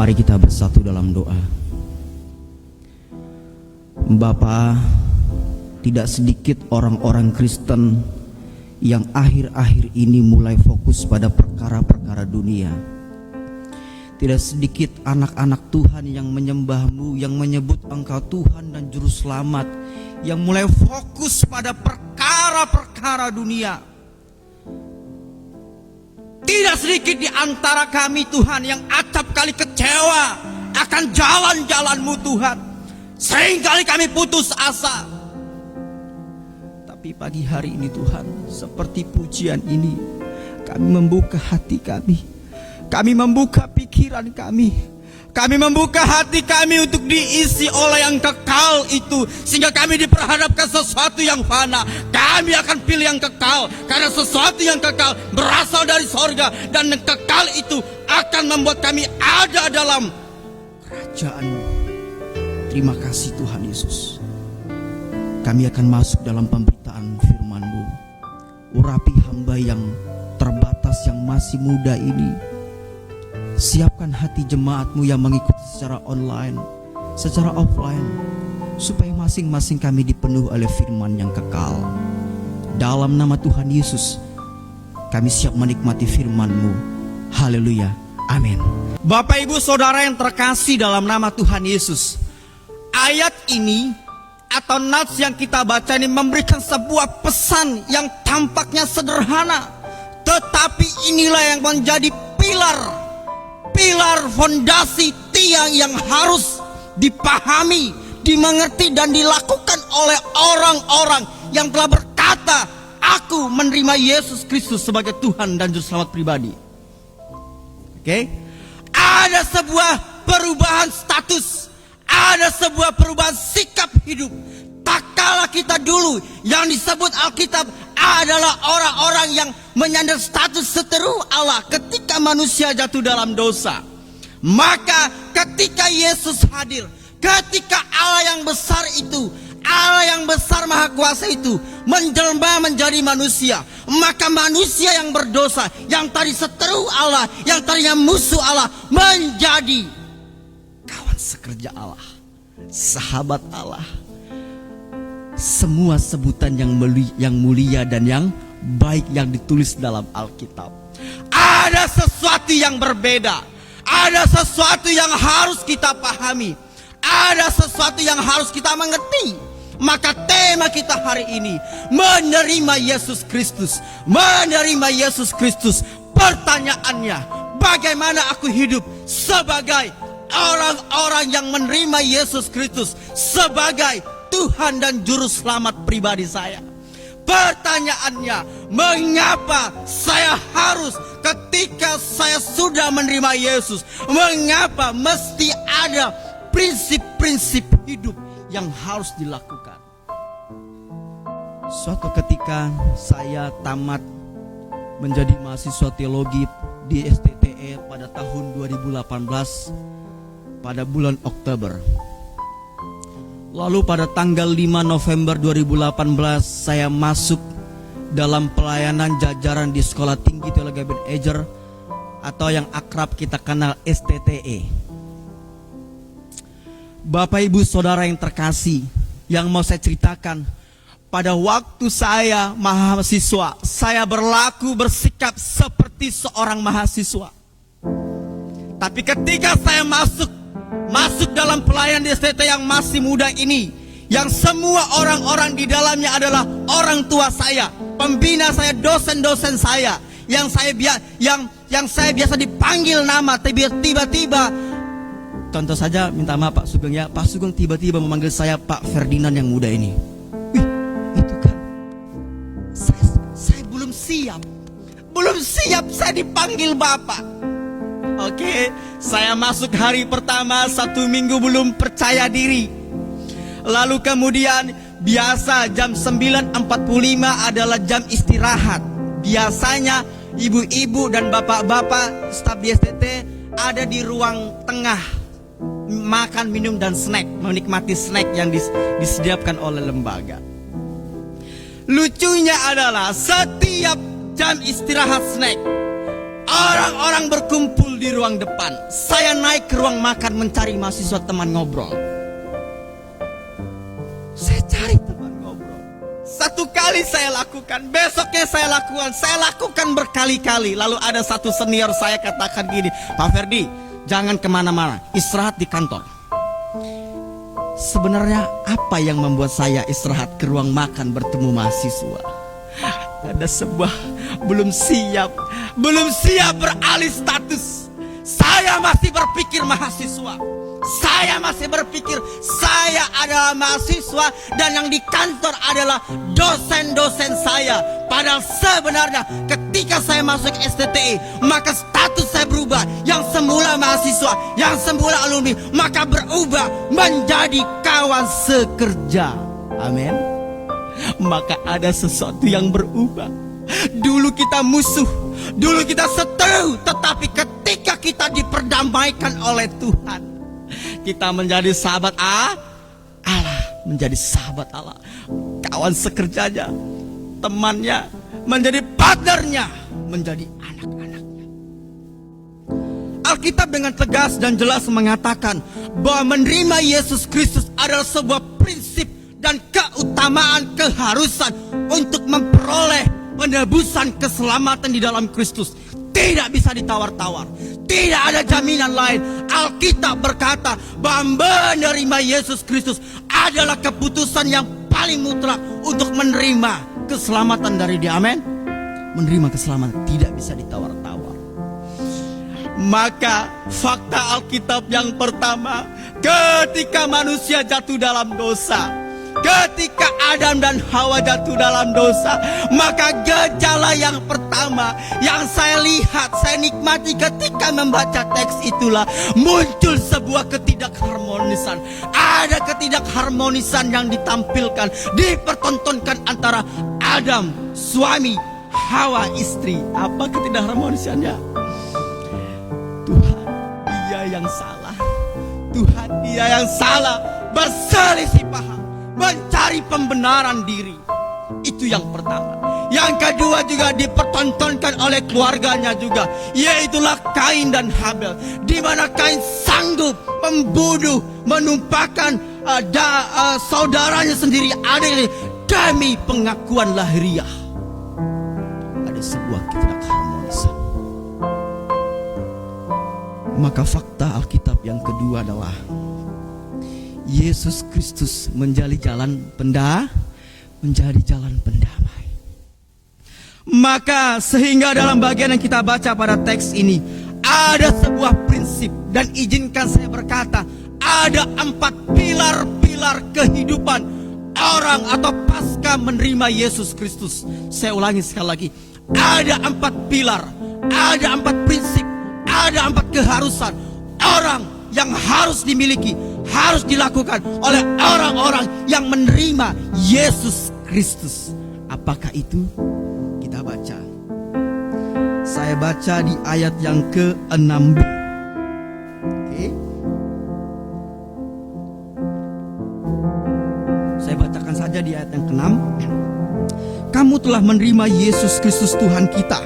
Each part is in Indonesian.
Mari kita bersatu dalam doa. Bapa, tidak sedikit orang-orang Kristen yang akhir-akhir ini mulai fokus pada perkara-perkara dunia. Tidak sedikit anak-anak Tuhan yang menyembah-Mu, yang menyebut Engkau Tuhan dan Juru Selamat, yang mulai fokus pada perkara-perkara dunia. Tidak sedikit di antara kami Tuhan yang acap kali kecewa akan jalan-jalan-Mu Tuhan. Seringkali kami putus asa. Tapi pagi hari ini Tuhan, seperti pujian ini, kami membuka hati kami. Kami membuka pikiran kami. Kami membuka hati kami untuk diisi oleh yang kekal itu. Sehingga kami diperhadapkan sesuatu yang fana. Kami akan pilih yang kekal. Karena sesuatu yang kekal berasal dari sorga. Dan yang kekal itu akan membuat kami ada dalam kerajaan-Mu. Terima kasih Tuhan Yesus. Kami akan masuk dalam pemberitaan firman-Mu. Urapi hamba yang terbatas, yang masih muda ini. Siapkan hati jemaat-Mu yang mengikuti secara online, secara offline, supaya masing-masing kami dipenuhi oleh firman yang kekal. Dalam nama Tuhan Yesus, kami siap menikmati firman-Mu. Haleluya, amin. Bapak ibu saudara yang terkasih dalam nama Tuhan Yesus, ayat ini atau nats yang kita baca ini memberikan sebuah pesan yang tampaknya sederhana, tetapi inilah yang menjadi pilar fondasi tiang yang harus dipahami, dimengerti dan dilakukan oleh orang-orang yang telah berkata, aku menerima Yesus Kristus sebagai Tuhan dan Juru Selamat pribadi. Oke? Ada sebuah perubahan status, ada sebuah perubahan sikap hidup. Tak kala kita dulu yang disebut Alkitab adalah orang-orang yang menyandang status seteru Allah ketika manusia jatuh dalam dosa. Maka ketika Yesus hadir, ketika Allah yang besar itu, Allah yang besar maha kuasa itu menjelma menjadi manusia, maka manusia yang berdosa, yang tadi seteru Allah, yang tadinya musuh Allah, menjadi kawan sekerja Allah, sahabat Allah. Semua sebutan yang mulia dan yang baik yang ditulis dalam Alkitab. Ada sesuatu yang berbeda. Ada sesuatu yang harus kita pahami. Ada sesuatu yang harus kita mengerti. Maka tema kita hari ini, menerima Yesus Kristus. Menerima Yesus Kristus. Pertanyaannya, bagaimana aku hidup sebagai orang-orang yang menerima Yesus Kristus sebagai Tuhan dan Juru Selamat pribadi saya? Pertanyaannya, mengapa saya harus ketika saya sudah menerima Yesus, mengapa mesti ada prinsip-prinsip hidup yang harus dilakukan? Suatu ketika saya tamat menjadi mahasiswa teologi di STTE pada tahun 2018 pada bulan Oktober. Lalu pada tanggal 5 November 2018 saya masuk dalam pelayanan jajaran di Sekolah Tinggi Teologi Ebenezer atau yang akrab kita kenal STTE. Bapak ibu saudara yang terkasih, yang mau saya ceritakan, pada waktu saya mahasiswa, saya bersikap seperti seorang mahasiswa. Tapi ketika saya masuk dalam pelayan di STT yang masih muda ini, yang semua orang-orang di dalamnya adalah orang tua saya, pembina saya, dosen-dosen saya, yang saya biasa dipanggil nama. Tiba-tiba, contoh saja, minta maaf Pak Sugeng ya, Pak Sugeng tiba-tiba memanggil saya Pak Ferdinand yang muda ini. Wih, itu kan saya belum siap saya dipanggil Bapak. Oke, saya masuk hari pertama, 1 minggu belum percaya diri. Lalu kemudian biasa jam 9.45 adalah jam istirahat. Biasanya ibu-ibu dan bapak-bapak staf di STT ada di ruang tengah, makan, minum dan snack, menikmati snack yang disediakan oleh lembaga. Lucunya adalah setiap jam istirahat snack, Orang-orang berkumpul di ruang depan. Saya naik ke ruang makan mencari mahasiswa teman ngobrol. Saya cari teman ngobrol. Satu kali saya lakukan, besoknya saya lakukan berkali-kali. Lalu ada satu senior saya katakan gini, Pak Ferdi, jangan kemana-mana, istirahat di kantor. Sebenarnya apa yang membuat saya istirahat ke ruang makan bertemu mahasiswa? Ada sebuah belum siap beralih status. Saya masih berpikir mahasiswa. Saya masih berpikir saya adalah mahasiswa dan yang di kantor adalah dosen-dosen saya. Padahal sebenarnya ketika saya masuk STTI, maka status saya berubah. Yang semula mahasiswa, yang semula alumni, maka berubah menjadi kawan sekerja. Amin. Maka ada sesuatu yang berubah. Dulu kita musuh, dulu kita seteru, tetapi ketika kita diperdamaikan oleh Tuhan, kita menjadi sahabat Allah, menjadi sahabat Allah, kawan sekerjanya, temannya, menjadi partnernya, menjadi anak-anaknya. Alkitab dengan tegas dan jelas mengatakan bahwa menerima Yesus Kristus adalah sebuah prinsip dan keutamaan, keharusan untuk memperoleh penebusan keselamatan di dalam Kristus. Tidak bisa ditawar-tawar. Tidak ada jaminan lain. Alkitab berkata bahwa menerima Yesus Kristus adalah keputusan yang paling mutlak untuk menerima keselamatan dari Dia. Amin. Menerima keselamatan tidak bisa ditawar-tawar. Maka fakta Alkitab yang pertama, ketika manusia jatuh dalam dosa, ketika Adam dan Hawa jatuh dalam dosa, maka gejala yang pertama yang saya lihat, saya nikmati ketika membaca teks itulah muncul sebuah ketidakharmonisan. Ada ketidakharmonisan yang ditampilkan, dipertontonkan antara Adam suami, Hawa istri. Apa ketidakharmonisannya? Tuhan dia yang salah, Tuhan dia yang salah, berselisih paham, mencari pembenaran diri. Itu yang pertama. Yang kedua juga dipertontonkan oleh keluarganya juga, yaitulah Kain dan Habel, di mana Kain sanggup membunuh, menumpahkan saudaranya sendiri demi pengakuan lahiriah. Ada sebuah ketidakharmonisan. Maka fakta Alkitab yang kedua adalah Yesus Kristus menjadi jalan pendamai. Maka sehingga dalam bagian yang kita baca pada teks ini ada sebuah prinsip, dan izinkan saya berkata, ada 4 pilar-pilar kehidupan orang atau pasca menerima Yesus Kristus. Saya ulangi sekali lagi, ada 4 pilar, ada 4 prinsip, ada 4 keharusan orang yang harus dimiliki, harus dilakukan oleh orang-orang yang menerima Yesus Kristus. Apakah itu? Kita baca. Saya baca di ayat yang ke-6b. Oke. Saya bacakan saja di ayat yang ke-6. Kamu telah menerima Yesus Kristus Tuhan kita.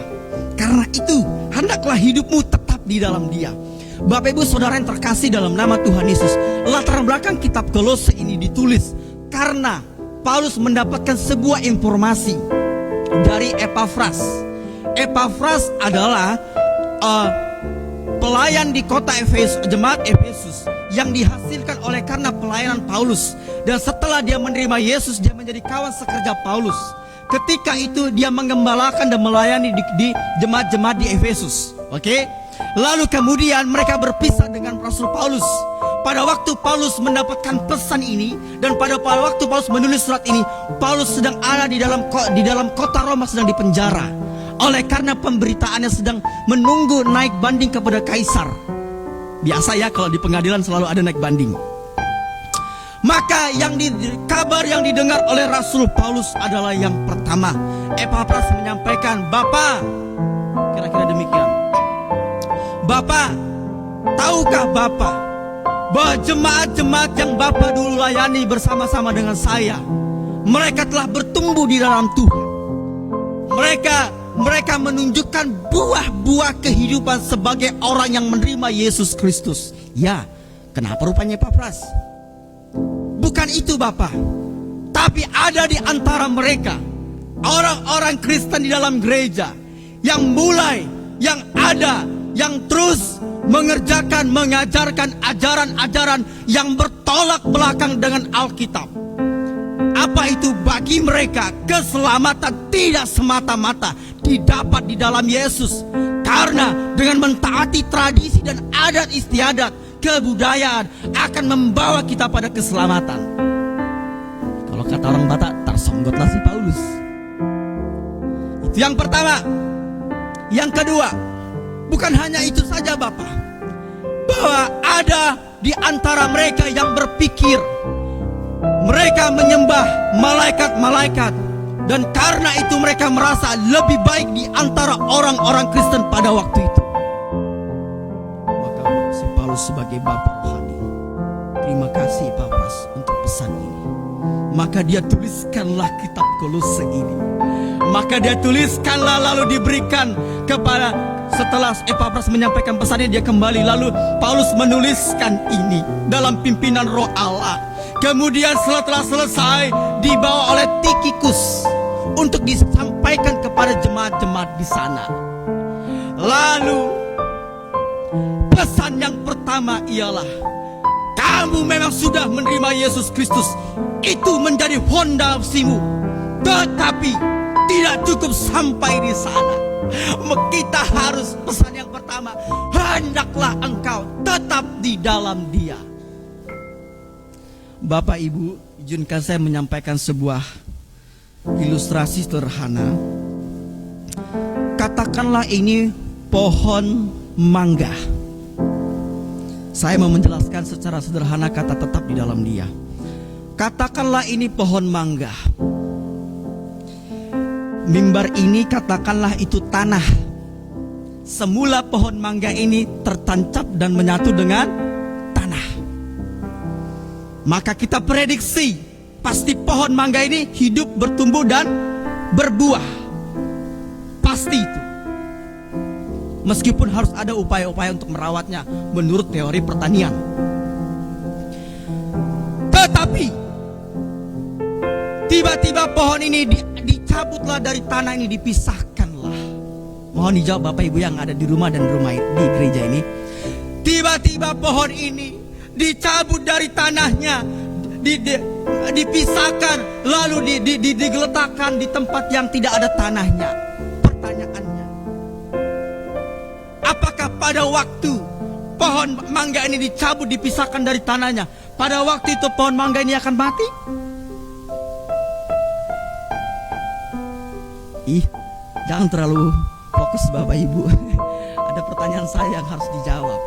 Karena itu, hendaklah hidupmu tetap di dalam Dia. Bapak Ibu Saudara yang terkasih dalam nama Tuhan Yesus, latar belakang kitab Kolose ini ditulis karena Paulus mendapatkan sebuah informasi dari Epafras. Epafras adalah pelayan di kota Efesus, jemaat Efesus, yang dihasilkan oleh karena pelayanan Paulus. Dan setelah dia menerima Yesus, dia menjadi kawan sekerja Paulus. Ketika itu dia menggembalakan dan melayani di jemaat-jemaat di Efesus. Oke? Lalu kemudian mereka berpisah dengan Rasul Paulus. Pada waktu Paulus mendapatkan pesan ini, dan pada waktu Paulus menulis surat ini, Paulus sedang ada di dalam kota Roma, sedang dipenjara. Oleh karena pemberitaannya sedang menunggu naik banding kepada Kaisar. Biasa ya kalau di pengadilan selalu ada naik banding. Maka kabar yang didengar oleh Rasul Paulus adalah yang pertama, Epafras menyampaikan, Bapak, kira-kira demikian, Bapak, tahukah Bapak bahwa jemaat-jemaat yang Bapak dulu layani bersama-sama dengan saya, mereka telah bertumbuh di dalam Tuhan. Mereka mereka menunjukkan buah-buah kehidupan sebagai orang yang menerima Yesus Kristus. Ya, kenapa rupanya Epafras? Bukan itu Bapak, tapi ada di antara mereka orang-orang Kristen di dalam gereja yang mulai, yang ada, yang terus mengerjakan, mengajarkan ajaran-ajaran yang bertolak belakang dengan Alkitab. Apa itu? Bagi mereka keselamatan tidak semata-mata didapat di dalam Yesus, karena dengan mentaati tradisi dan adat istiadat, kebudayaan akan membawa kita pada keselamatan. Kalau kata orang Batak, tersonggotlah si Paulus. Itu yang pertama. Yang kedua, bukan hanya itu saja Bapak, bahwa ada di antara mereka yang berpikir mereka menyembah malaikat-malaikat, dan karena itu mereka merasa lebih baik di antara orang-orang Kristen pada waktu itu. Maka si Paulus sebagai Bapak rohani, terima kasih Epafras untuk pesan ini. Maka dia tuliskanlah kitab Kolose ini. Maka dia tuliskanlah, lalu diberikan kepada, setelah Epafras menyampaikan pesannya, dia kembali, lalu Paulus menuliskan ini dalam pimpinan Roh Allah. Kemudian setelah selesai, dibawa oleh Tikhikus untuk disampaikan kepada jemaat-jemaat di sana. Lalu pesan yang pertama ialah, kamu memang sudah menerima Yesus Kristus, itu menjadi fondasimu. Tetapi tidak cukup sampai di sana. Kita harus, pesan yang pertama, hendaklah engkau tetap di dalam Dia. Bapak Ibu, izinkan saya menyampaikan sebuah ilustrasi sederhana. Katakanlah ini pohon mangga. Saya mau menjelaskan secara sederhana kata tetap di dalam Dia. Katakanlah ini pohon mangga. Mimbar ini katakanlah itu tanah. Semula pohon mangga ini tertancap dan menyatu dengan tanah. Maka kita prediksi pasti pohon mangga ini hidup, bertumbuh dan berbuah. Pasti itu. Meskipun harus ada upaya-upaya untuk merawatnya menurut teori pertanian. Tetapi tiba-tiba pohon ini dicabutlah dari tanah ini, dipisahkanlah. Mohon dijawab Bapak Ibu yang ada di rumah dan di gereja ini. Tiba-tiba pohon ini dicabut dari tanahnya, dipisahkan, lalu digeletakkan di tempat yang tidak ada tanahnya. Pertanyaannya, apakah pada waktu pohon mangga ini dicabut, dipisahkan dari tanahnya, pada waktu itu pohon mangga ini akan mati? Jangan terlalu fokus Bapak Ibu. Ada pertanyaan saya yang harus dijawab,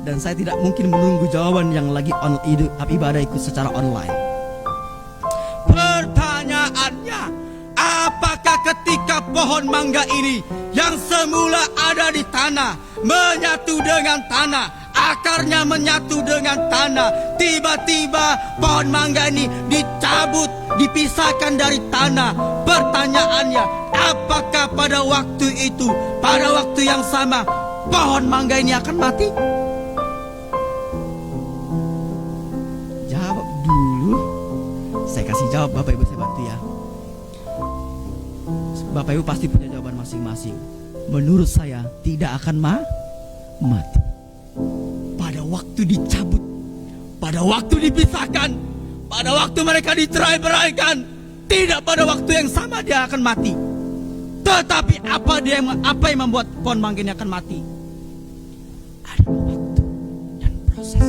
dan saya tidak mungkin menunggu jawaban yang lagi ibadah ikut secara online. Pertanyaannya, apakah ketika pohon mangga ini yang semula ada di tanah menyatu dengan tanah, akarnya menyatu dengan tanah, tiba-tiba pohon mangga ini dicabut, dipisahkan dari tanah? Pertanyaannya, apakah pada waktu itu, pada waktu yang sama, pohon mangga ini akan mati? Jawab dulu. Saya kasih jawab, Bapak Ibu, saya bantu ya. Bapak Ibu pasti punya jawaban masing-masing. Menurut saya tidak akan mati. Pada waktu dicabut, pada waktu dipisahkan, pada waktu mereka dicerai-beraikan, tidak pada waktu yang sama dia akan mati. Tetapi apa yang membuat pohon mangga ini akan mati? Adalah waktu dan proses.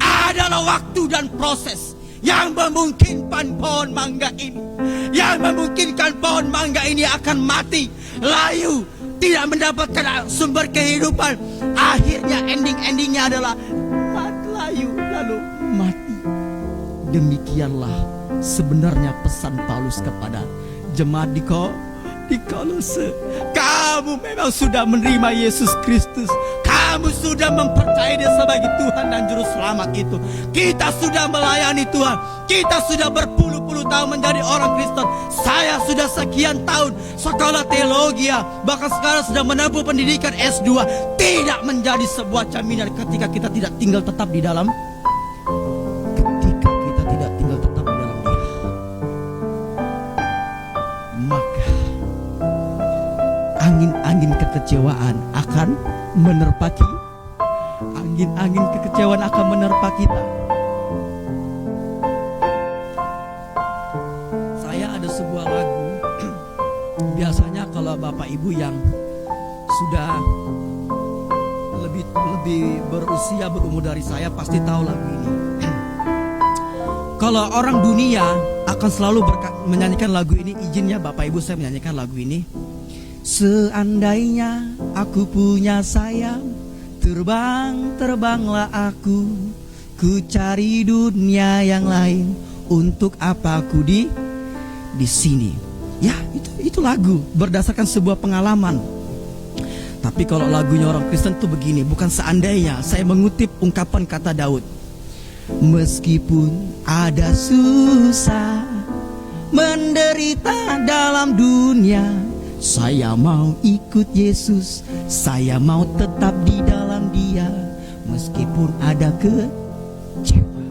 Adalah waktu dan proses yang memungkinkan pohon mangga ini, yang memungkinkan pohon mangga ini akan mati, layu, tidak mendapatkan sumber kehidupan. Akhirnya endingnya adalah layu lalu mati. Demikianlah sebenarnya pesan Paulus kepada jemaat di Kolose. Kamu memang sudah menerima Yesus Kristus. Kamu sudah mempercayai Dia sebagai Tuhan dan Juru Selamat itu. Kita sudah melayani Tuhan. Kita sudah berpuluh-puluh tahun menjadi orang Kristen. Saya sudah sekian tahun sekolah teologi, bahkan sekarang sudah menempuh pendidikan S2. Tidak menjadi sebuah jaminan ketika kita tidak tinggal tetap di dalam Dia. Maka angin-angin kekecewaan akan menerpa kita. Angin-angin kekecewaan akan menerpa kita. Saya ada sebuah lagu. Biasanya kalau Bapak Ibu yang sudah lebih berusia, berumur dari saya pasti tahu lagu ini. Kalau orang dunia akan selalu menyanyikan lagu ini. Izinnya Bapak Ibu saya menyanyikan lagu ini. Seandainya aku punya sayap, terbanglah aku, ku cari dunia yang lain. Untuk apa aku di sini? Ya, itu lagu berdasarkan sebuah pengalaman. Tapi kalau lagunya orang Kristen tuh begini, bukan seandainya. Saya mengutip ungkapan kata Daud. Meskipun ada susah, menderita dalam dunia, saya mau ikut Yesus, saya mau tetap di dalam Dia. Meskipun ada kecewa,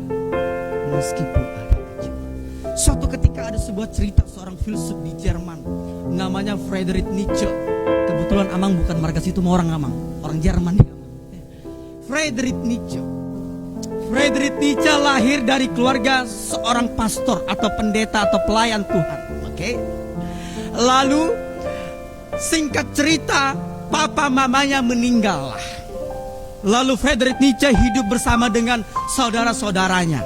Suatu ketika ada sebuah cerita seorang filsuf di Jerman, namanya Friedrich Nietzsche. Kebetulan Amang bukan marga situ, mau orang Amang, orang Jerman nih. Friedrich Nietzsche lahir dari keluarga seorang pastor atau pendeta atau pelayan Tuhan. Oke. Lalu singkat cerita, papa mamanya meninggal. Lalu Friedrich Nietzsche hidup bersama dengan saudara-saudaranya.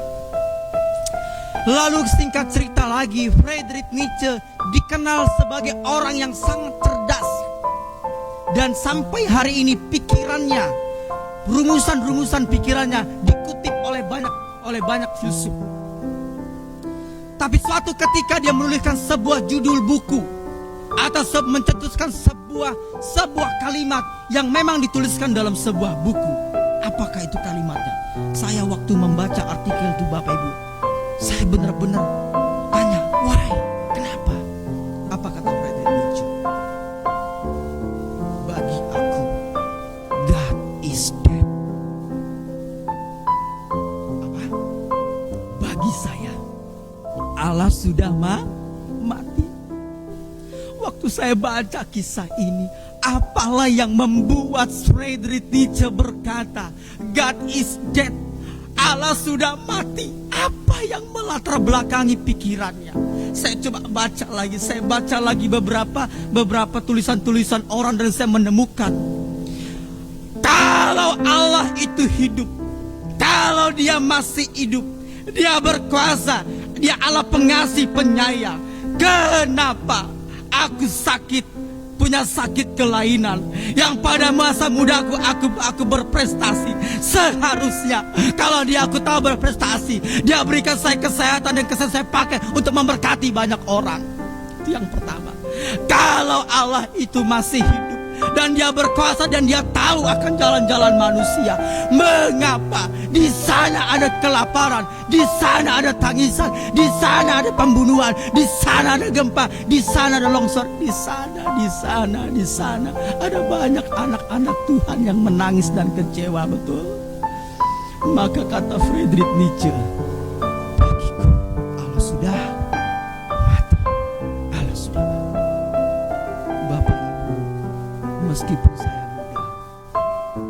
Lalu singkat cerita lagi, Friedrich Nietzsche dikenal sebagai orang yang sangat cerdas. Dan sampai hari ini pikirannya, rumusan-rumusan pikirannya dikutip oleh banyak filsuf. Tapi suatu ketika dia menuliskan sebuah judul buku atau mencetuskan sebuah kalimat yang memang dituliskan dalam sebuah buku. Apakah itu kalimatnya? Saya waktu membaca artikel itu Bapak Ibu, saya benar-benar tanya, why? Kenapa? Apa kata Friedrich Nietzsche? Bagi aku, God is dead. Apa? Bagi saya, Allah sudah mati. Waktu saya baca kisah ini, apalah yang membuat Friedrich Nietzsche berkata, God is dead, Allah sudah mati? Apa yang melatar belakangi pikirannya? Saya coba baca lagi beberapa tulisan-tulisan orang, dan saya menemukan kalau Allah itu hidup, kalau Dia masih hidup, Dia berkuasa, Dia Allah pengasih penyayang. Kenapa aku punya sakit kelainan yang pada masa mudaku aku berprestasi? Seharusnya kalau aku tahu berprestasi, Dia berikan saya kesehatan dan kesehatan saya pakai untuk memberkati banyak orang. Itu yang pertama. Kalau Allah itu masih hidup dan Dia berkuasa dan Dia tahu akan jalan-jalan manusia, mengapa di sana ada kelaparan, di sana ada tangisan, di sana ada pembunuhan, di sana ada gempa, di sana ada longsor, di sana ada banyak anak-anak Tuhan yang menangis dan kecewa, betul? Maka kata Friedrich Nietzsche, bagiku Allah sudah mati. Allah sudah mati. Bapak Ibu, meskipun saya muda,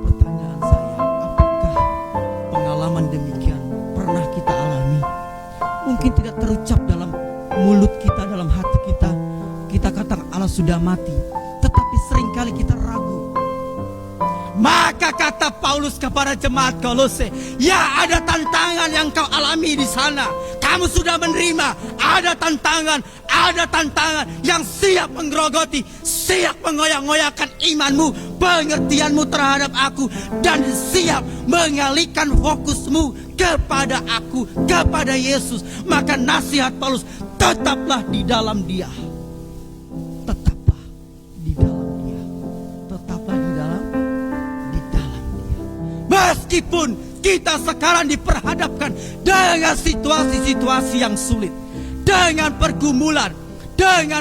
pertanyaan saya, apakah pengalaman demikian pernah kita alami? Mungkin tidak terucap dalam mulut kita, dalam hati kita, kita katakan Allah sudah mati, tetapi seringkali kita ragu. Maka kata Paulus kepada jemaat Kolose, ya ada tantangan yang kau alami di sana. Kamu sudah menerima, ada tantangan yang siap menggerogoti, siap mengoyak-ngoyakkan imanmu, pengertianmu terhadap aku, dan siap mengalihkan fokusmu kepada aku, kepada Yesus. Maka nasihat Paulus, tetaplah di dalam Dia. Tetaplah di dalam Dia. Tetaplah di dalam Dia. Meskipun kita sekarang diperhadapkan dengan situasi-situasi yang sulit, dengan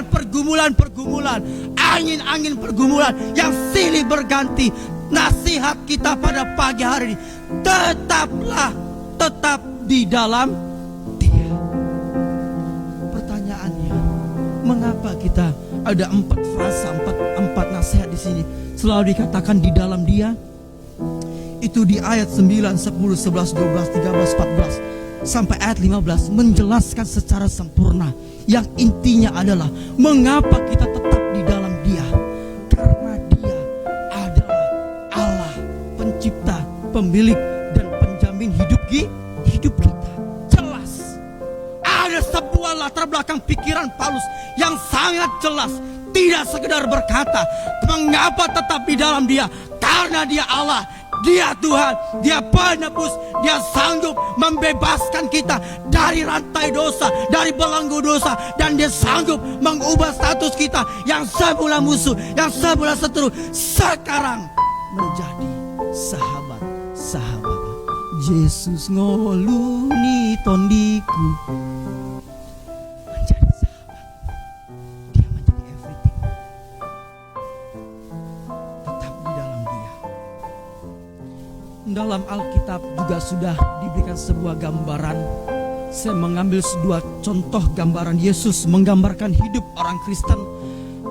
pergumulan, angin-angin pergumulan yang silih berganti. Nasihat kita pada pagi hari ini, tetap di dalam Dia. Pertanyaannya, mengapa kita ada 4 frasa, 4 nasihat di sini selalu dikatakan di dalam Dia? Itu di ayat 9, 10, 11, 12, 13, 14 sampai ayat 15 menjelaskan secara sempurna. Yang intinya adalah mengapa kita tetap di dalam Dia. Karena Dia adalah Allah, pencipta, pemilik dan penjamin hidup kita. Jelas. Ada sebuah latar belakang pikiran Paulus yang sangat jelas. Tidak sekedar berkata mengapa tetap di dalam Dia. Karena Dia Allah, Dia Tuhan, Dia penebus, Dia sanggup membebaskan kita dari rantai dosa, dari belenggu dosa, dan Dia sanggup mengubah status kita yang semula musuh, yang semula seteru, sekarang menjadi sahabat. Yesus ngoluni tondiku menjadi sahabat. Dia menjadi everything. Tetap di dalam Dia. Dalam Alkitab juga sudah diberikan sebuah gambaran. Saya mengambil sebuah contoh gambaran Yesus menggambarkan hidup orang Kristen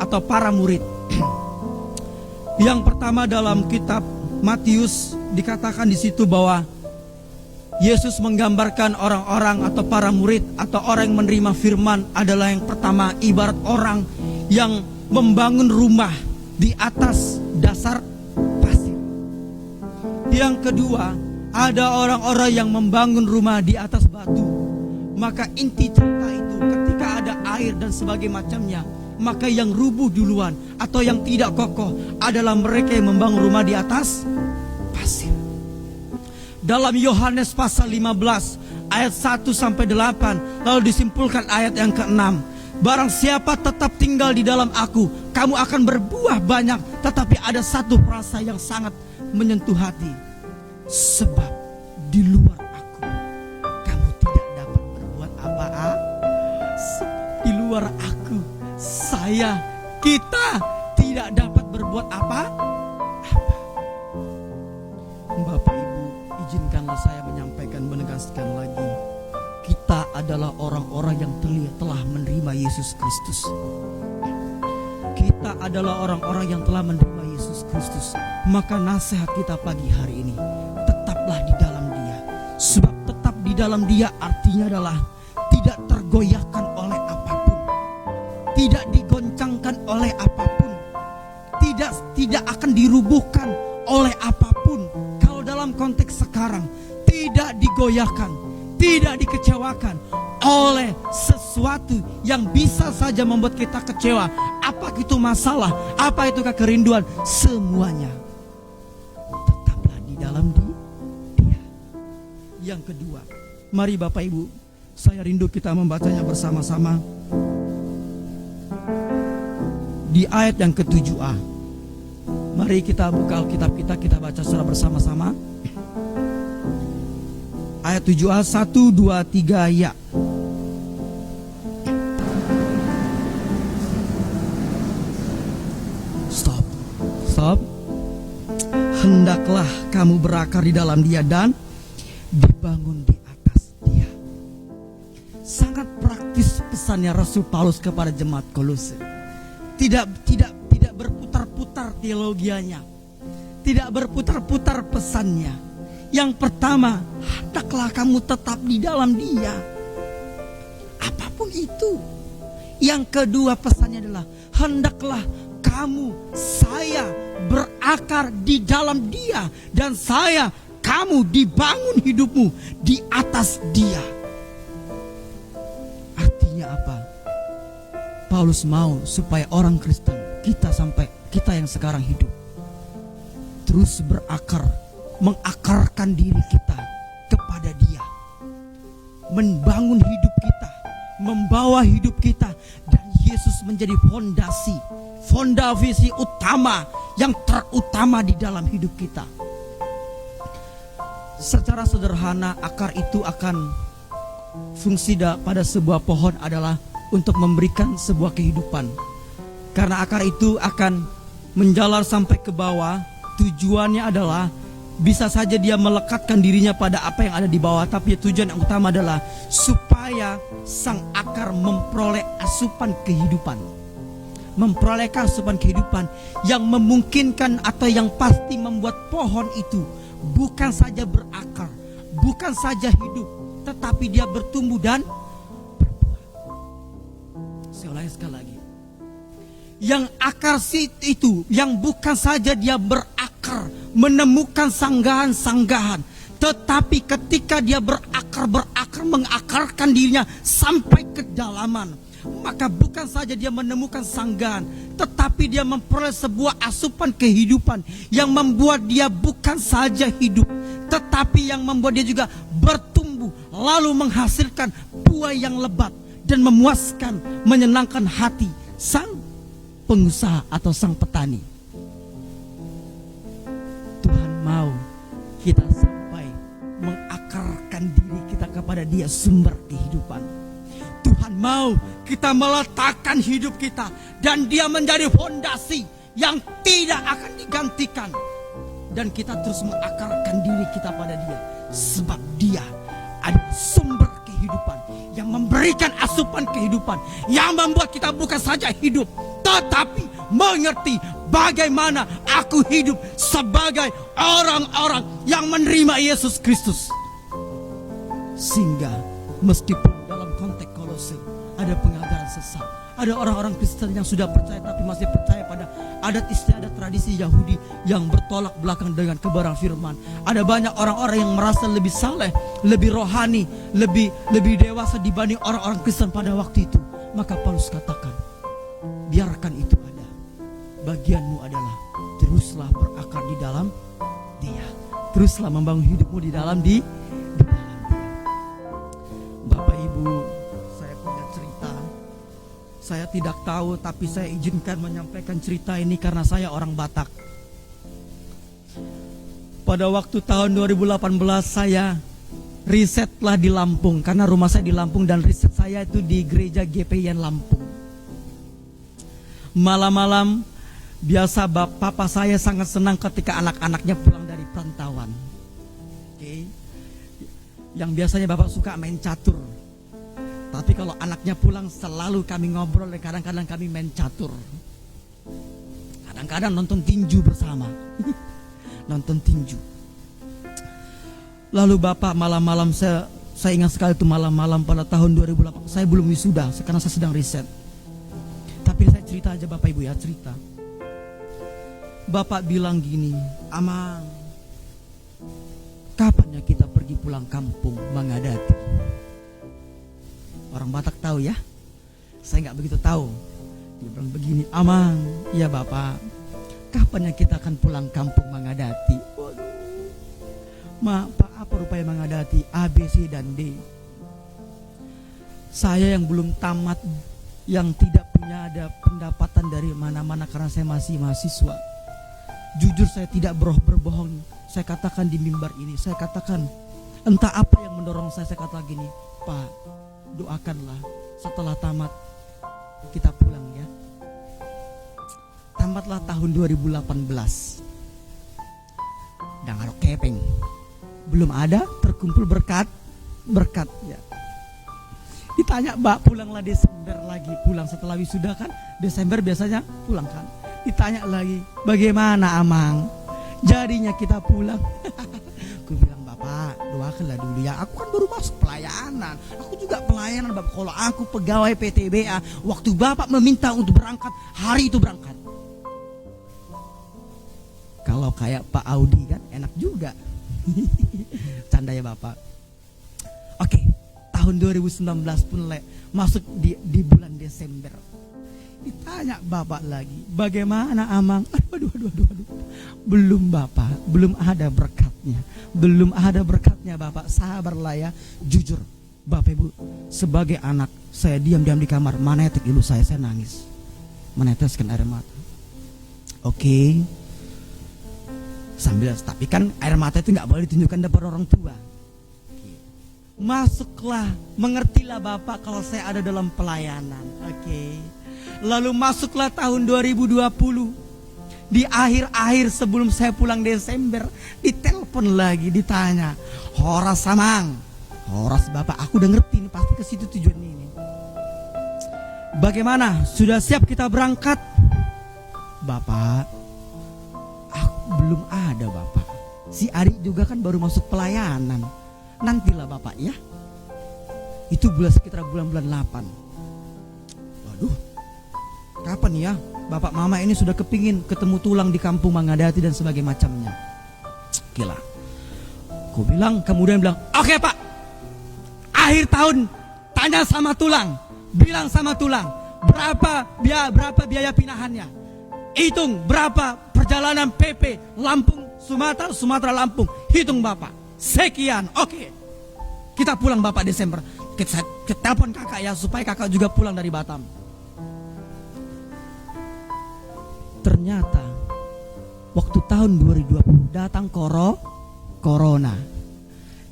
atau para murid. Yang pertama dalam kitab Matius dikatakan di situ bahwa Yesus menggambarkan orang-orang atau para murid atau orang yang menerima firman adalah yang pertama ibarat orang yang membangun rumah di atas dasar pasir. Yang kedua, ada orang-orang yang membangun rumah di atas batu. Maka inti cerita itu ketika ada air dan sebagainya macamnya, maka yang rubuh duluan atau yang tidak kokoh adalah mereka yang membangun rumah di atas pasir. Dalam Yohanes pasal 15 ayat 1 sampai 8 lalu disimpulkan ayat yang ke-6. Barang siapa tetap tinggal di dalam aku, kamu akan berbuah banyak. Tetapi ada satu frasa yang sangat menyentuh hati. Sebab di luar aku kamu tidak dapat berbuat apa-apa. Di luar aku, kita tidak dapat berbuat apa-apa. Bapak Ibu, izinkanlah saya menyampaikan, menegaskan lagi. Kita adalah orang-orang yang telah menerima Yesus Kristus. Kita adalah orang-orang yang telah menerima Yesus Kristus. Maka nasihat kita pagi hari ini, tetaplah di dalam Dia. Sebab tetap di dalam Dia artinya adalah tidak tergoyahkan oleh apapun, tidak digoncangkan oleh apapun, tidak akan dirubuhkan oleh apapun. Kalau dalam konteks sekarang, tidak digoyahkan, tidak dikecewakan oleh sesuatu yang bisa saja membuat kita kecewa. Apa itu masalah, apa itu kerinduan, semuanya tetaplah di dalam Dia. Yang kedua, mari Bapak Ibu, saya rindu kita membacanya bersama-sama. Di ayat yang ke-7a, mari kita buka Alkitab kita baca secara bersama-sama. Ayat 7a, 1, 2, 3, ya. Stop. Hendaklah kamu berakar di dalam Dia dan dibangun di atas Dia. Sangat praktis pesannya Rasul Paulus kepada jemaat Kolose. Tidak berputar-putar teologianya, tidak berputar-putar pesannya. Yang pertama, hendaklah kamu tetap di dalam Dia, apapun itu. Yang kedua pesannya adalah hendaklah saya berakar di dalam Dia, dan kamu dibangun hidupmu di atas Dia. Artinya apa? Paulus mau supaya orang Kristen, kita yang sekarang hidup, terus berakar, mengakarkan diri kita kepada Dia, membangun hidup kita, membawa hidup kita, dan Yesus menjadi fondasi utama yang terutama di dalam hidup kita. Secara sederhana, akar itu akan fungsi pada sebuah pohon adalah untuk memberikan sebuah kehidupan. Karena akar itu akan menjalar sampai ke bawah. Tujuannya adalah bisa saja dia melekatkan dirinya pada apa yang ada di bawah, tapi tujuan yang utama adalah supaya sang akar memperoleh asupan kehidupan. Memperoleh asupan kehidupan yang memungkinkan atau yang pasti membuat pohon itu bukan saja berakar, bukan saja hidup, tetapi dia bertumbuh dan berbuah. Saya ulangi sekali lagi. Yang akar itu yang bukan saja dia berakar, menemukan sanggahan-sanggahan, tetapi ketika dia berakar, mengakarkan dirinya sampai kedalaman, maka bukan saja dia menemukan sanggahan, tetapi dia memperoleh sebuah asupan kehidupan yang membuat dia bukan saja hidup, tetapi yang membuat dia juga bertumbuh, lalu menghasilkan buah yang lebat dan memuaskan, menyenangkan hati sang pengusaha atau sang petani. Tuhan mau kita sampai mengakarkan diri kita kepada Dia, sumber kehidupan. Tuhan mau kita meletakkan hidup kita dan Dia menjadi fondasi yang tidak akan digantikan, dan kita terus mengakarkan diri kita pada Dia, sebab Dia adalah sumber kehidupan yang memberikan asupan kehidupan, yang membuat kita bukan saja hidup, tetapi mengerti bagaimana aku hidup sebagai orang-orang yang menerima Yesus Kristus. Sehingga meskipun dalam konteks Kolose ada pengajaran sesat, ada orang-orang Kristen yang sudah percaya tapi masih percaya pada adat istiadat tradisi Yahudi yang bertolak belakang dengan kebenaran firman. Ada banyak orang-orang yang merasa lebih saleh, lebih rohani, lebih dewasa dibanding orang-orang Kristen pada waktu itu. Maka Paulus katakan, biarkan itu ada. Bagianmu adalah teruslah berakar di dalam Dia. Teruslah membangun hidupmu di dalam Dia. Bapak Ibu, saya punya cerita. Saya tidak tahu, tapi saya izinkan menyampaikan cerita ini karena saya orang Batak. Pada waktu tahun 2018 saya risetlah di Lampung, karena rumah saya di Lampung dan riset saya itu di gereja GPIN Lampung. Malam-malam biasa papa saya sangat senang ketika anak-anaknya pulang dari perantauan. Oke. Yang biasanya bapak suka main catur. Tapi kalau anaknya pulang selalu kami ngobrol, kadang-kadang kami main catur. Kadang-kadang nonton tinju bersama. Nonton tinju. Lalu bapak malam-malam saya ingat sekali itu malam-malam pada tahun 2008. Saya belum wisuda karena saya sedang riset. Tapi saya cerita aja Bapak Ibu ya, cerita. Bapak bilang gini, Amang, kapan ya kita pergi pulang kampung menghadapi? Orang Batak tahu ya, saya nggak begitu tahu. Dia bilang begini, Amang, iya Bapak, kapan ya kita akan pulang kampung menghadapi? Waduh, Pak, apa rupanya menghadapi? A, B, C, dan D. Saya yang belum tamat, yang tidak punya ada pendapatan dari mana-mana karena saya masih mahasiswa. Jujur saya tidak berbohong. Saya katakan di mimbar ini, saya katakan entah apa yang mendorong saya katakan gini, Pak, doakanlah setelah tamat kita pulang ya. Tamatlah tahun 2018. Dan harus kepeng. Belum ada terkumpul berkat ya. Ditanya, Mbak, pulanglah Desember lagi. Pulang setelah wisuda kan, Desember biasanya pulang kan. Ditanya lagi, bagaimana Amang? Jadinya kita pulang. Aku bilang, Bapak, doakanlah dulu ya. Aku kan baru masuk pelayanan. Aku juga pelayanan, Bapak. Kalau aku pegawai PTBA, waktu Bapak meminta untuk berangkat, hari itu berangkat. Kalau kayak Pak Audi kan enak juga. Canda ya Bapak. Oke. Tahun 2019 pun masuk di bulan Desember. Ditanya Bapak lagi, bagaimana Amang? Aduh. Belum Bapak, belum ada berkatnya. Belum ada berkatnya Bapak, sabarlah ya. Jujur Bapak Ibu, sebagai anak saya diam-diam di kamar, menetek ilu saya nangis. Meneteskan air mata. Oke. Sambil, tapi kan air mata itu gak boleh ditunjukkan depan orang tua. masuklah, mengertilah Bapak kalau saya ada dalam pelayanan. Oke. Lalu masuklah tahun 2020. Di akhir-akhir sebelum saya pulang Desember, ditelepon lagi, ditanya, Horas Samang, Horas Bapak, aku udah ngerti ini pasti ke situ tujuan ini. Bagaimana? Sudah siap kita berangkat? Bapak, aku belum ada Bapak. Si Ari juga kan baru masuk pelayanan. Nantilah Bapak ya. Itu sekitar bulan-bulan 8. Waduh, kapan ya Bapak Mama ini sudah kepingin ketemu tulang di kampung Mangadati dan sebagainya macamnya. Gila. Aku bilang, kemudian bilang, oke Pak, akhir tahun tanya sama tulang, bilang sama tulang, berapa biaya pinahannya, hitung berapa perjalanan PP Lampung Sumatera Lampung, hitung Bapak, sekian. Oke, kita pulang Bapak Desember. Kita telepon kakak ya supaya kakak juga pulang dari Batam. Ternyata waktu tahun 2020 datang corona.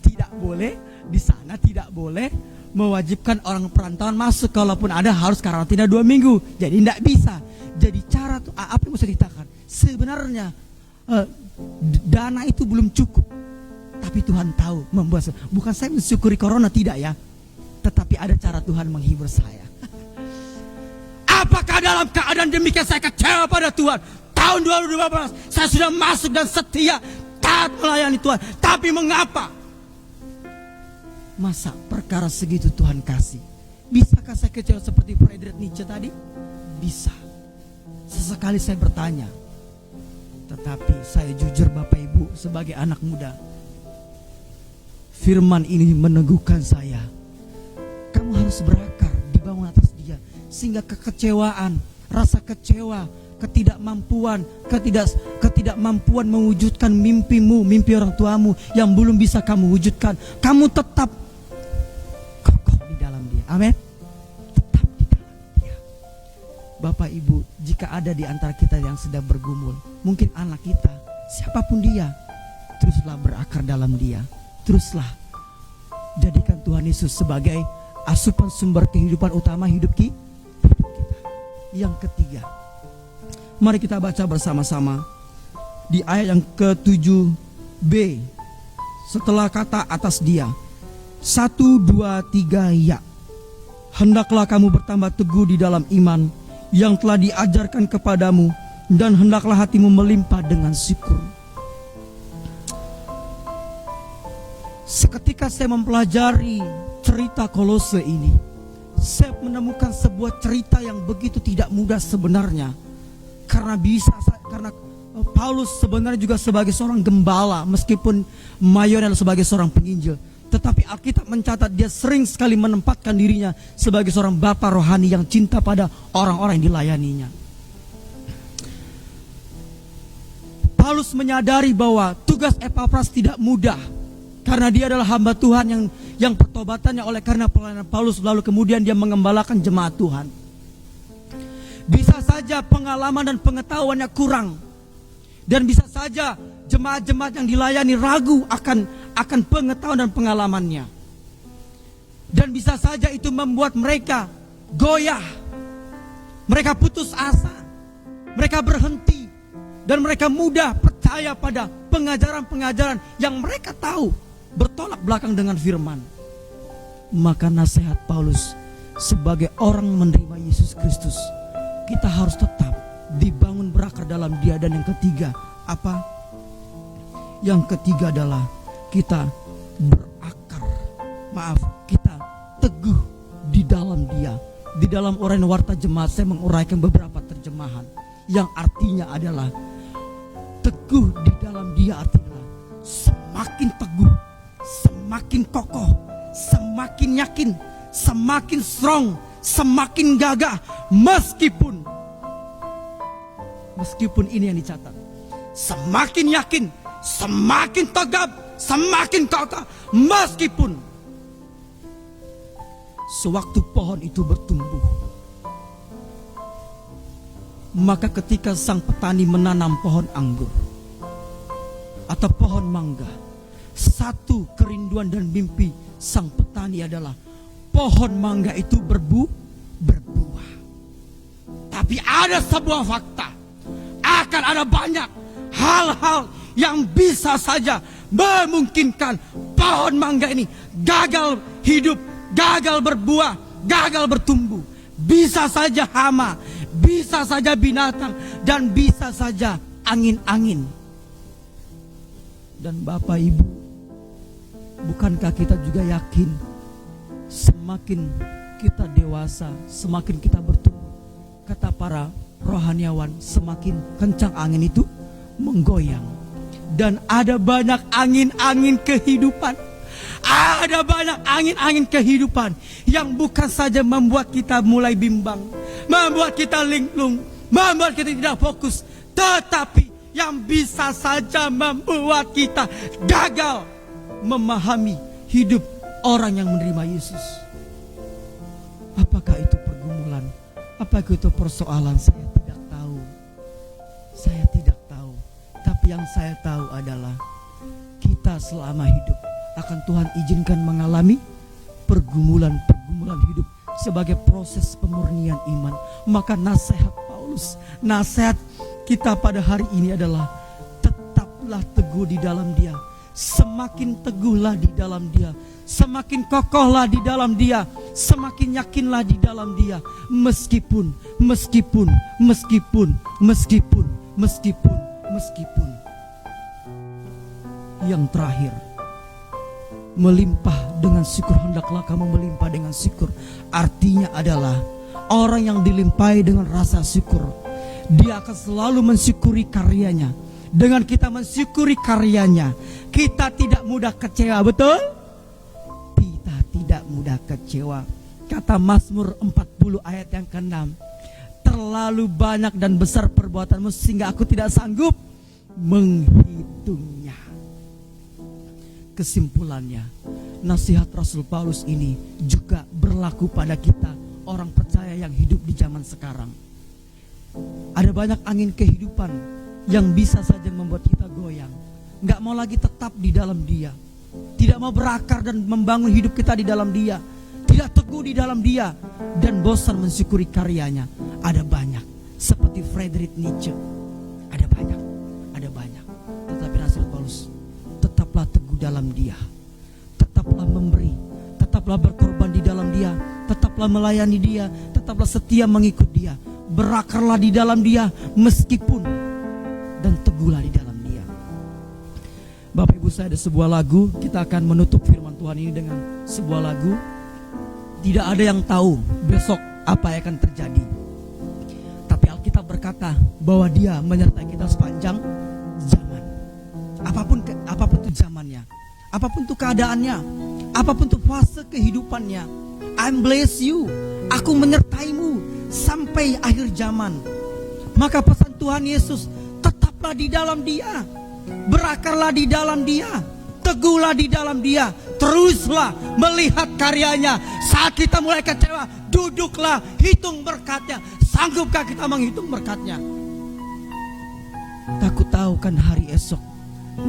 Tidak boleh di sana, tidak boleh mewajibkan orang perantauan masuk, kalaupun ada harus karantina 2 minggu. Jadi tidak bisa. Jadi cara tuh apa yang bisa dikatakan? Sebenarnya dana itu belum cukup. Tapi Tuhan tahu membuat. Bukan saya mensyukuri corona, tidak ya. Tetapi ada cara Tuhan menghibur saya. Apakah dalam keadaan demikian saya kecewa pada Tuhan? Tahun 2012 saya sudah masuk dan setia taat melayani Tuhan. Tapi mengapa? Masa perkara segitu Tuhan kasih? Bisakah saya kecewa seperti Friedrich Nietzsche tadi? Bisa. Sesekali saya bertanya. Tetapi saya jujur Bapak Ibu sebagai anak muda, firman ini meneguhkan saya. Kamu harus berakar dibangun atas dia. Sehingga kekecewaan, rasa kecewa, ketidakmampuan mewujudkan mimpimu, mimpi orang tuamu yang belum bisa kamu wujudkan, kamu tetap kokoh di dalam dia. Amin. Tetap di dalam dia. Bapak Ibu, jika ada di antara kita yang sedang bergumul, mungkin anak kita, siapapun dia, teruslah berakar dalam dia. Teruslah jadikan Tuhan Yesus sebagai asupan sumber kehidupan utama hidup kita. Yang ketiga, mari kita baca bersama-sama di ayat yang ke-7b. Setelah kata atas dia, 1, 2, 3 ya. Hendaklah kamu bertambah teguh di dalam iman yang telah diajarkan kepadamu, dan hendaklah hatimu melimpah dengan syukur. Seketika saya mempelajari cerita Kolose ini, saya menemukan sebuah cerita yang begitu tidak mudah sebenarnya. Karena Paulus sebenarnya juga sebagai seorang gembala, meskipun Mayon sebagai seorang penginjil. Tetapi Alkitab mencatat dia sering sekali menempatkan dirinya sebagai seorang bapa rohani yang cinta pada orang-orang yang dilayaninya. Paulus menyadari bahwa tugas Epafras tidak mudah, karena dia adalah hamba Tuhan yang pertobatannya oleh karena pelayanan Paulus, lalu kemudian dia mengembalakan jemaat Tuhan. Bisa saja pengalaman dan pengetahuannya kurang, dan bisa saja jemaat-jemaat yang dilayani ragu akan pengetahuan dan pengalamannya, dan bisa saja itu membuat mereka goyah, mereka putus asa, mereka berhenti, dan mereka mudah percaya pada pengajaran-pengajaran yang mereka tahu bertolak belakang dengan firman. Maka nasihat Paulus sebagai orang menerima Yesus Kristus, kita harus tetap dibangun berakar dalam dia. Dan yang ketiga apa? Yang ketiga adalah kita kita teguh di dalam dia. Di dalam uraian Warta Jemaat saya menguraikan beberapa terjemahan yang artinya adalah teguh di dalam dia, artinya semakin teguh, semakin kokoh, semakin yakin, semakin strong, semakin gagah. Meskipun ini yang dicatat, semakin yakin, semakin tegap, semakin kokoh. Meskipun sewaktu pohon itu bertumbuh, maka ketika sang petani menanam pohon anggur atau pohon mangga, satu kerinduan dan mimpi sang petani adalah pohon mangga itu berbuah. Tapi ada sebuah fakta, akan ada banyak hal-hal yang bisa saja memungkinkan pohon mangga ini gagal hidup, gagal berbuah, gagal bertumbuh. Bisa saja hama, bisa saja binatang, dan bisa saja angin-angin. Dan Bapak Ibu, bukankah kita juga yakin semakin kita dewasa, semakin kita bertumbuh, kata para rohaniawan, semakin kencang angin itu menggoyang. Dan ada banyak angin-angin kehidupan, ada banyak angin-angin kehidupan yang bukan saja membuat kita mulai bimbang, membuat kita linglung, membuat kita tidak fokus, tetapi yang bisa saja membuat kita gagal memahami hidup orang yang menerima Yesus. Apakah itu pergumulan? Apakah itu persoalan? Saya tidak tahu. Saya tidak tahu. Tapi yang saya tahu adalah kita selama hidup akan Tuhan izinkan mengalami pergumulan-pergumulan hidup sebagai proses pemurnian iman. Maka nasihat Paulus, nasihat kita pada hari ini adalah tetaplah teguh di dalam Dia. Semakin teguhlah di dalam Dia, semakin kokohlah di dalam Dia, semakin yakinlah di dalam Dia. Meskipun yang terakhir, melimpah dengan syukur, hendaklah kamu melimpah dengan syukur. Artinya adalah orang yang dilimpahi dengan rasa syukur, dia akan selalu mensyukuri karyanya. Dengan kita mensyukuri karyanya, kita tidak mudah kecewa, betul? Kita tidak mudah kecewa. Kata Mazmur 40 ayat yang ke-6, terlalu banyak dan besar perbuatanmu sehingga aku tidak sanggup menghitungnya. Kesimpulannya, nasihat Rasul Paulus ini juga berlaku pada kita, orang percaya yang hidup di zaman sekarang. Ada banyak angin kehidupan yang bisa saja membuat kita goyang, gak mau lagi tetap di dalam Dia, tidak mau berakar dan membangun hidup kita di dalam Dia, tidak teguh di dalam Dia, dan bosan mensyukuri karyanya. Ada banyak, seperti Friedrich Nietzsche, ada banyak. Tetapi nasihat Paulus, tetaplah teguh dalam Dia, tetaplah memberi, tetaplah berkorban di dalam Dia, tetaplah melayani Dia, tetaplah setia mengikut Dia, berakarlah di dalam Dia meskipun, dan teguhlah di dalam Dia. Bapak Ibu, saya ada sebuah lagu, kita akan menutup firman Tuhan ini dengan sebuah lagu. Tidak ada yang tahu besok apa yang akan terjadi, tapi Alkitab berkata bahwa Dia menyertai kita sepanjang zaman. Apapun itu zamannya, apapun itu keadaannya, apapun itu fase kehidupannya, I'm bless you, aku menyertaimu sampai akhir zaman. Maka pesan Tuhan Yesus, tetaplah di dalam Dia, berakarlah di dalam Dia, teguhlah di dalam Dia, teruslah melihat karyanya. Saat kita mulai kecewa, duduklah, hitung berkatnya. Sanggupkah kita menghitung berkatnya? Aku tahu kan hari esok,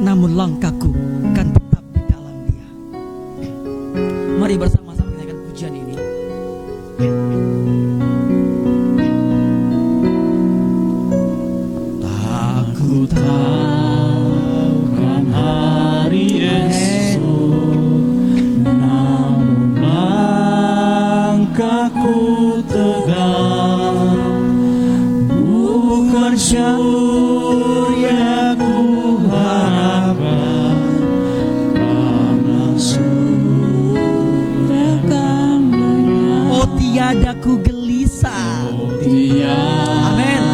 namun langkahku kan tetap di dalam Dia. Mari bersama-sama kita akan pujian ini. Ku tahu kan hari esok, namun langkahku tegak, bukan surya ku harapkan, karena surga menyala. Oh, tiada ku gelisah, Oh tiada, amin.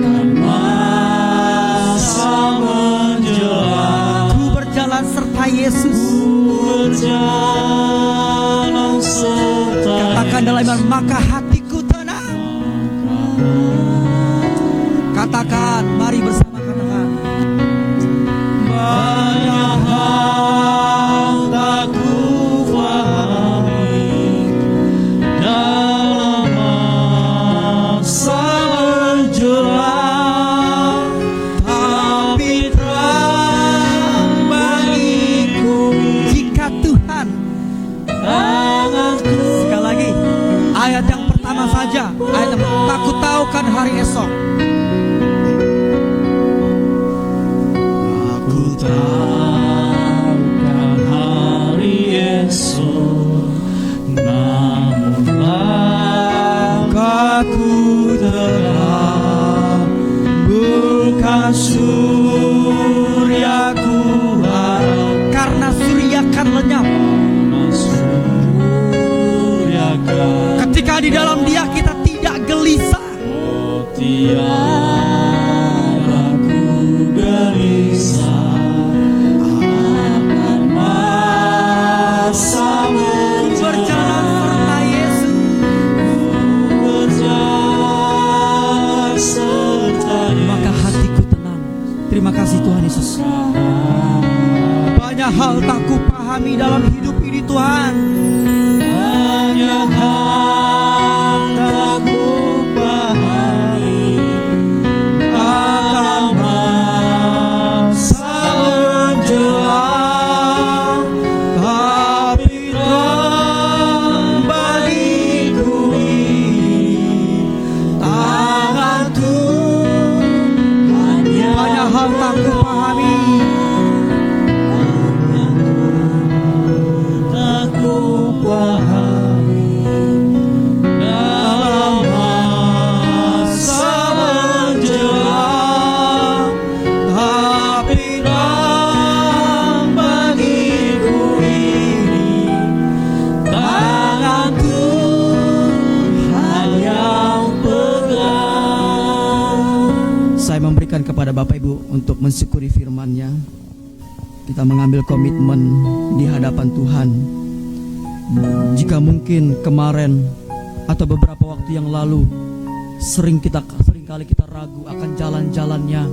akan masa menjelang, Ku berjalan serta Yesus. berjalan serta Katakan dalam iman, maka hatiku tenang. Katakan, mari bersama katakan. banyak hal tak ku pahami dalam masa menjelang, tapi terang Ayat 6, aku tahu kan hari esok. Aku tahu kan hari esok, namun langkahku terang, bukan suryaku harap. Karena surya kan lenyap. Surya kan Ketika di dalam Dia kita tidak gelisah. tiada ku gelisah akan masa Berjalan serta Yesus. berjalan serta Maka hatiku tenang. Terima kasih Tuhan Yesus. Banyak hal tak kupahami dalam hidup ini Tuhan. banyak hal tak ku pahami akan masa menjelang, tapi terang bagiku ini tangan Tuhan yang Banyak hal tak kupahami. tak ku pahami dalam masa menjelang, tapi terang bagiku ini tangan Tuhan yang pegang. Saya memberikan kepada Bapak Ibu untuk mensyukuri firman-Nya. Kita mengambil komitmen di hadapan Tuhan. Jika mungkin kemarin atau beberapa waktu yang lalu seringkali kita ragu akan jalan-jalannya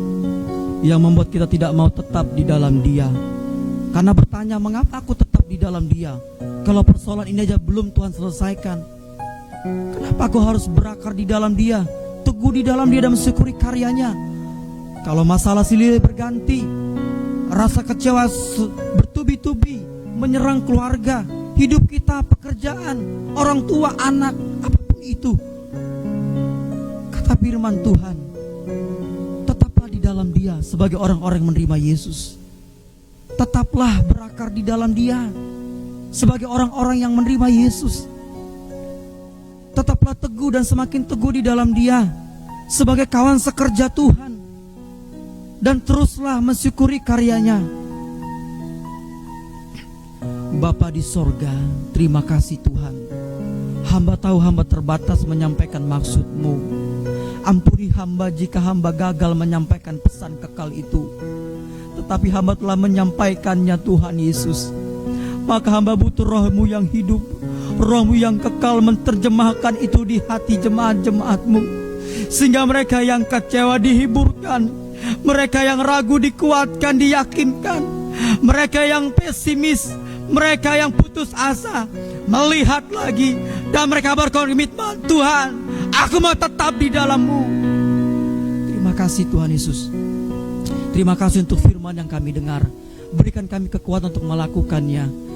yang membuat kita tidak mau tetap di dalam Dia. Karena bertanya, mengapa aku tetap di dalam Dia kalau persoalan ini aja belum Tuhan selesaikan? Kenapa aku harus berakar di dalam Dia, teguh di dalam Dia dan mensyukuri karyanya? Kalau masalah silih berganti, rasa kecewa bertubi-tubi menyerang keluarga, hidup kita, pekerjaan, orang tua, anak, apapun itu. Kata firman Tuhan, tetaplah di dalam Dia sebagai orang-orang yang menerima Yesus. Tetaplah berakar di dalam Dia sebagai orang-orang yang menerima Yesus. Tetaplah teguh dan semakin teguh di dalam Dia sebagai kawan sekerja Tuhan. Dan teruslah mensyukuri karyanya. Bapa di sorga, terima kasih Tuhan. Hamba tahu hamba terbatas menyampaikan maksud-Mu. Ampuni hamba jika hamba gagal menyampaikan pesan kekal itu. Tetapi hamba telah menyampaikannya Tuhan Yesus. Maka hamba butuh Roh-Mu yang hidup, Roh-Mu yang kekal menerjemahkan itu di hati jemaat-jemaat-Mu. Sehingga mereka yang kecewa dihiburkan, mereka yang ragu dikuatkan, diyakinkan, mereka yang pesimis, mereka yang putus asa melihat lagi, dan mereka berkomitmen, Tuhan, aku mau tetap di dalam-Mu. Terima kasih Tuhan Yesus. Terima kasih untuk firman yang kami dengar. Berikan kami kekuatan untuk melakukannya.